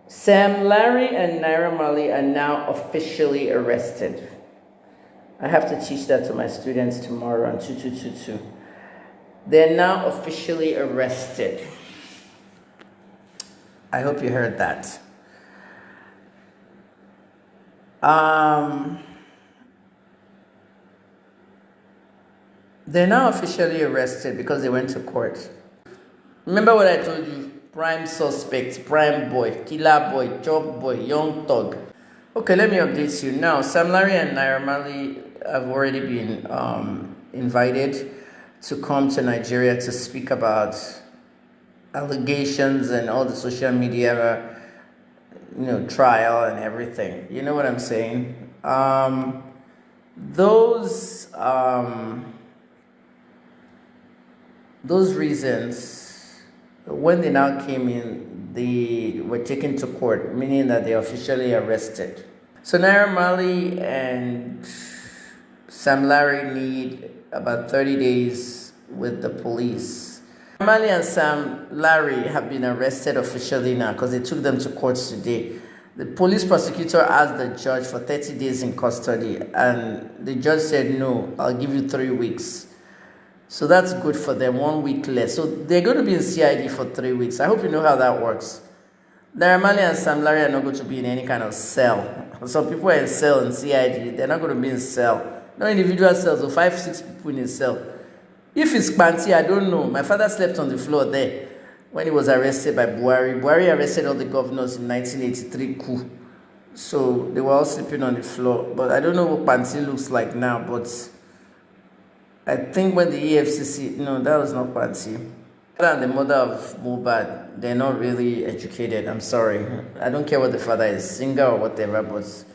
Sam Larry and Naira Marley are now officially arrested. I have to teach that to my students tomorrow on 2222. They're now officially arrested. I hope you heard that. They're now officially arrested because they went to court. Remember what I told you? Prime suspect, prime boy, killer boy, chop boy, young thug. Okay, let me update you now. Sam Larry and Naira Marley have already been invited to come to Nigeria to speak about allegations and all the social media, trial and everything. You know what I'm saying? Those reasons, when they now came in, they were taken to court, meaning that they officially arrested. So Naira Marley and Sam Larry need about 30 days with the police. Marley and Sam Larry have been arrested officially now because they took them to court today. The police prosecutor asked the judge for 30 days in custody, and the judge said, no, I'll give you 3 weeks. So that's good for them, 1 week less. So they're going to be in CID for 3 weeks. I hope you know how that works. Naira Marley and Sam Larry are not going to be in any kind of cell. Some people are in cell in CID. They're not going to be in cell. No individual cells, so 5-6 people in a cell. If it's Kpanti, I don't know. My father slept on the floor there when he was arrested by Buhari. Buhari arrested all the governors in 1983 coup. So they were all sleeping on the floor. But I don't know what Kpanti looks like now, but I think when the EFCC, no, that was not Kpanti. And the mother of Mohbad, they're not really educated. I'm sorry. I don't care what the father is, singer or whatever, but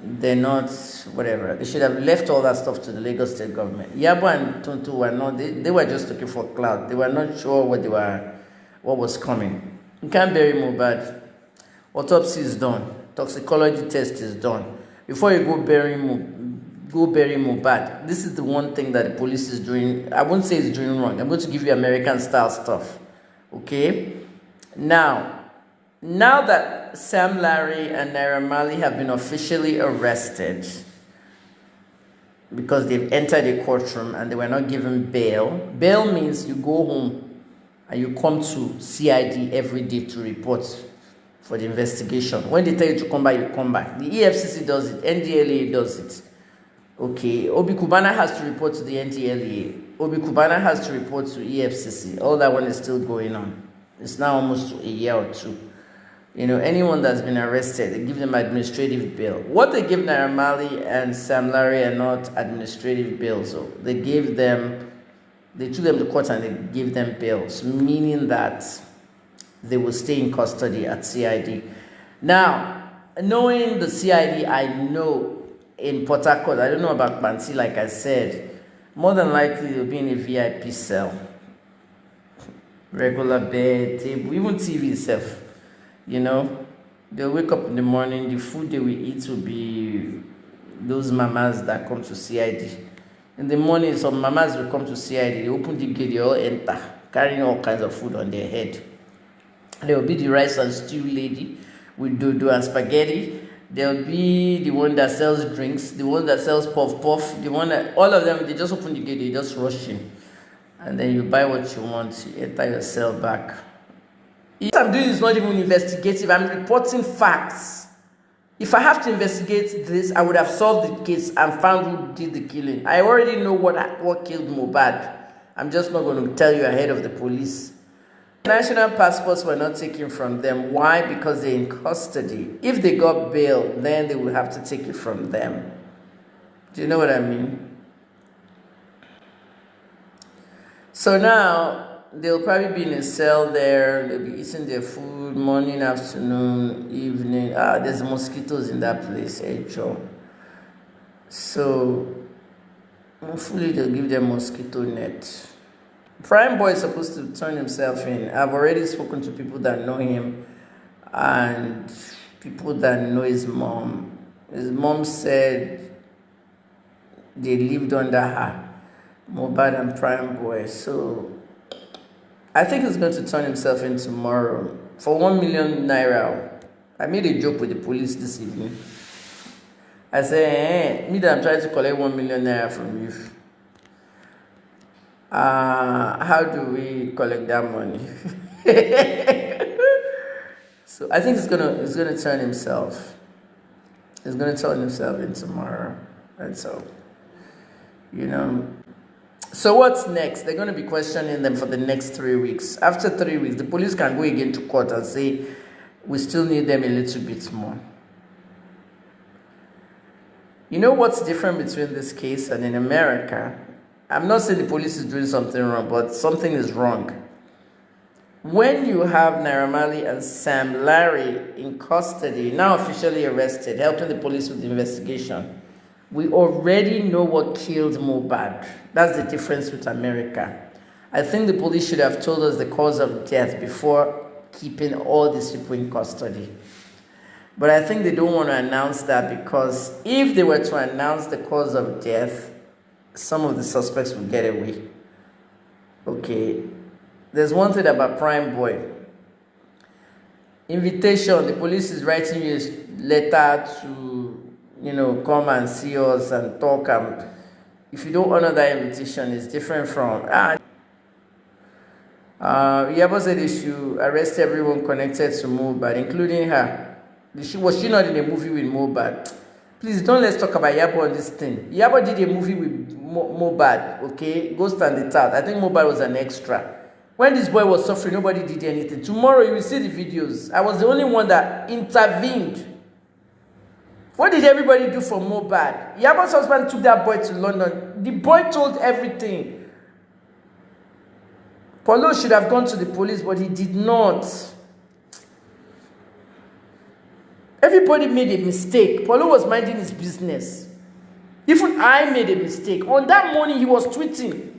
they're not, whatever. They should have left all that stuff to the Lagos state government. Yabo and Tonto were not, they were just looking for clout. They were not sure what was coming. You can't bury Mohbad. Autopsy is done. Toxicology test is done. Before you go bury Mohbad. This is the one thing that the police is doing. I won't say it's doing wrong. I'm going to give you American style stuff. Okay? Now that Sam Larry and Naira Marley have been officially arrested because they've entered a courtroom and they were not given bail. Bail means you go home and you come to CID every day to report for the investigation. When they tell you to come back, you come back. The EFCC does it. NDLA does it. Okay, Obi Kubana has to report to the NDLA. Obi Kubana has to report to EFCC. All that one is still going on. It's now almost a year or two. Anyone that's been arrested, they give them administrative bail. What they give Naira Marley and Sam Larry are not administrative bails. So they took them to court and they gave them bails, meaning that they will stay in custody at CID. Now, knowing the CID, I know in Port Harcourt, I don't know about Kpanti, like I said, more than likely they'll be in a VIP cell. Regular bed, table, even TV itself. They'll wake up in the morning, the food they will eat will be those mamas that come to CID. In the morning, some mamas will come to CID, they open the gate, they all enter, carrying all kinds of food on their head. There will be the rice and stew lady with dodo and spaghetti. There'll be the one that sells drinks, the one that sells puff, the one that, all of them, they just open the gate, they just rush in. And then you buy what you want, you enter your cell back. What I'm doing is not even investigative, I'm reporting facts. If I have to investigate this, I would have solved the case and found who did the killing. I already know what killed Mohbad. I'm just not going to tell you ahead of the police. National passports were not taken from them. Why? Because they're in custody. If they got bail, then they will have to take it from them. Do you know what I mean? So now, they'll probably be in a cell there. They'll be eating their food, morning, afternoon, evening. There's mosquitoes in that place, Joe. So, hopefully they'll give them mosquito net. Prime Boy is supposed to turn himself in. I've already spoken to people that know him and people that know his mom. His mom said they lived under her, Mohbad and Prime Boy. So I think he's going to turn himself in tomorrow for 1 million naira. I made a joke with the police this evening. I said, me that I'm trying to collect 1 million naira from you. How do we collect that money? So I think he's gonna turn himself. He's gonna turn himself in tomorrow. And so, So what's next? They're gonna be questioning them for the next 3 weeks. After 3 weeks, the police can go again to court and say, we still need them a little bit more. You know what's different between this case and in America? I'm not saying the police is doing something wrong, but something is wrong. When you have Naira Marley and Sam Larry in custody, now officially arrested, helping the police with the investigation, we already know what killed Mohbad. That's the difference with America. I think the police should have told us the cause of death before keeping all these people in custody. But I think they don't want to announce that, because if they were to announce the cause of death, some of the suspects would get away. Okay. There's one thing about Prime Boy. Invitation, the police is writing you a letter to, come and see us and talk. If you don't honor that invitation, it's different from... Yabo said they should arrest everyone connected to Mohbad, including her. Was she not in a movie with Mohbad? Please don't let's talk about Yabo on this thing. Yabo did a movie with Mohbad, okay? Go stand it out. I think Mohbad was an extra. When this boy was suffering, nobody did anything. Tomorrow you will see the videos. I was the only one that intervened. What did everybody do for Mohbad? Yabo's husband took that boy to London. The boy told everything. Paulo should have gone to the police, but he did not. Everybody made a mistake. Paulo was minding his business. Even I made a mistake. On that morning, he was tweeting.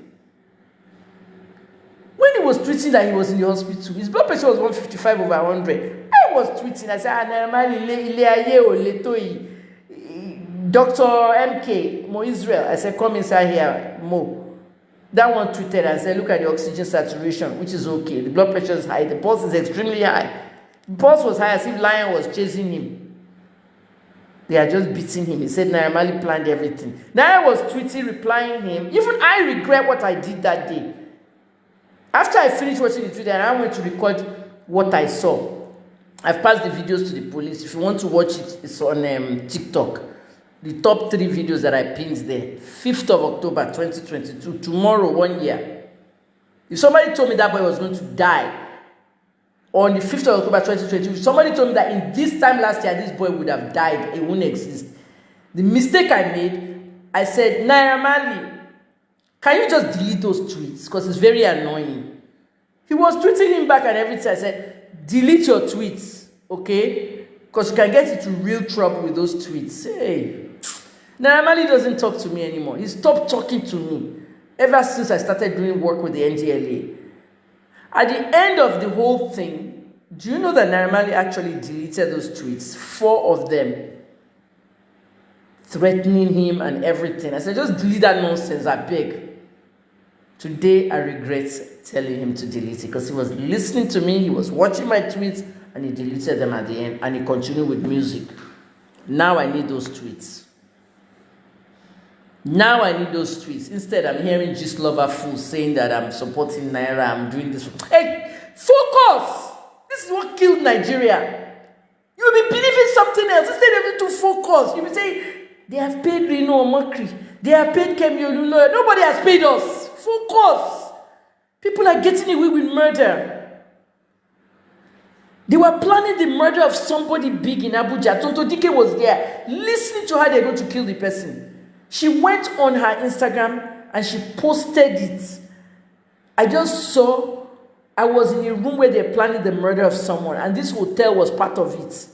When he was tweeting that he was in the hospital, his blood pressure was 155/100. I was tweeting. I said, Dr. MK, Mo Israel. I said, come inside here, Mo. That one tweeted and said, look at the oxygen saturation, which is okay. The blood pressure is high. The pulse is extremely high. The pulse was high as if lion was chasing him. They are just beating him. He said Naira Marley planned everything. Naira was tweeting, replying him. Even I regret what I did that day. After I finished watching the Twitter, I went to record what I saw. I've passed the videos to the police. If you want to watch it, it's on TikTok. The top 3 videos that I pinned there. 5th of October 2022. Tomorrow, 1 year. If somebody told me that boy was going to die on the 5th of October 2022, if somebody told me that in this time last year this boy would have died, it wouldn't exist. The mistake I made, I said, Naira Marley, can you just delete those tweets? Because it's very annoying. He was tweeting him back and everything. I said, delete your tweets, okay? Because you can get into real trouble with those tweets. Hey, Naira Marley doesn't talk to me anymore. He stopped talking to me ever since I started doing work with the NDLA. At the end of the whole thing, do you know that Naira Marley actually deleted those tweets? 4 of them. Threatening him and everything. I said, just delete that nonsense, I beg. Today, I regret telling him to delete it because he was listening to me, he was watching my tweets, and he deleted them at the end, and he continued with music. Now I need those tweets. Now I need those tweets. Instead, I'm hearing Gist Lover Fool saying that I'm supporting Naira, I'm doing this. Hey, focus! This is what killed Nigeria. You'll be believing something else instead of you to focus. You'll be saying, they have paid Reno Makri. They have paid Kemi. Nobody has paid us. Focus. People are getting away with murder. They were planning the murder of somebody big in Abuja. Tonto Dike was there, listening to how they're going to kill the person. She went on her Instagram and she posted it. I just saw, I was in a room where they're planning the murder of someone, and this hotel was part of it.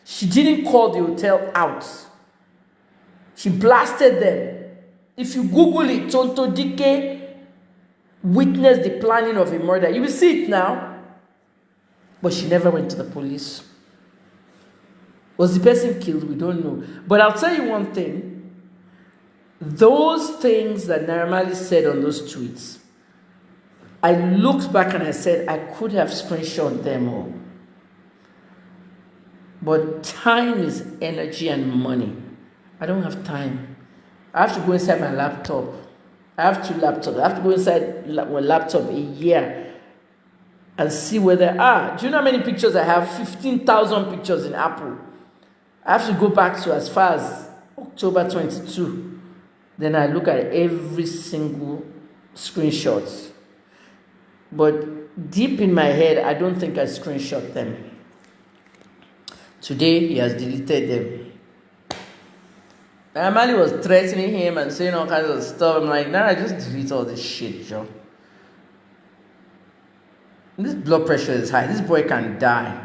She didn't call the hotel out. She blasted them. If you Google it, Tonto Dike witnessed the planning of a murder. You will see it now. But she never went to the police. Was the person killed? We don't know. But I'll tell you one thing. Those things that Naira Marley said on those tweets, I looked back and I said, I could have screenshot them all. But time is energy and money. I don't have time. I have to go inside my laptop. I have 2 laptops. I have to go inside my laptop a year and see whether, do you know how many pictures I have? 15,000 pictures in Apple. I have to go back to as far as October 22. Then I look at every single screenshot. But deep in my head, I don't think I screenshot them. Today, he has deleted them. And Marley was threatening him and saying all kinds of stuff. I'm like, nah, I just delete all this shit, Joe. This blood pressure is high. This boy can die.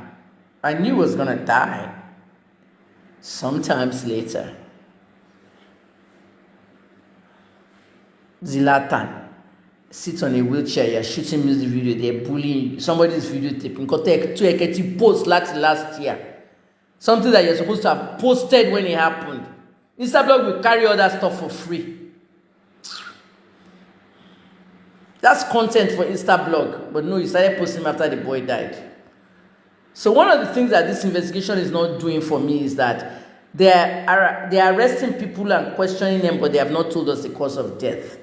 I knew he was gonna die. Sometimes later. Zlatan sits on a wheelchair, you're shooting music video, they're bullying you. Somebody's videotaping. Got post last year. Something that you're supposed to have posted when it happened. Instablog will carry all that stuff for free. That's content for Instablog. But no, you started posting after the boy died. So one of the things that this investigation is not doing for me is that they are arresting people and questioning them, but they have not told us the cause of death.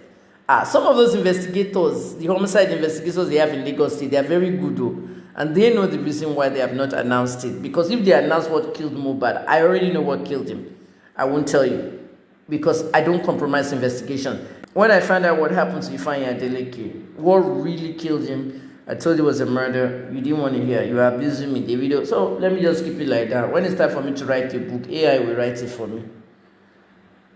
Some of those investigators, the homicide investigators they have in Lagos State, they are very good though. And they know the reason why they have not announced it. Because if they announce what killed Mohbad, I already know what killed him. I won't tell you. Because I don't compromise investigation. When I found out what happened to Ifeanyi Adeleke, what really killed him, I told you it was a murder. You didn't want to hear. You were abusing me, the video. So let me just keep it like that. When it's time for me to write a book, AI will write it for me.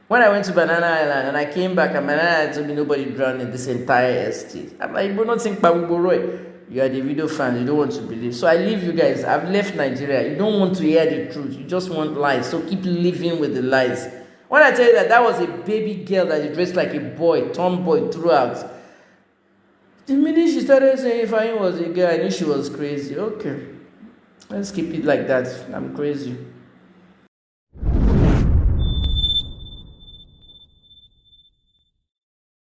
When I went to Banana Island and I came back and Banana Island told me nobody drowned in this entire estate. I'm like, you don't think Roy. You are the video fan, you don't want to believe. So I leave you guys. I've left Nigeria. You don't want to hear the truth. You just want lies. So keep living with the lies. When I tell you that was a baby girl that is dressed like a boy, tomboy throughout. The minute she started saying if I was a girl, I knew she was crazy. Okay. Let's keep it like that. I'm crazy.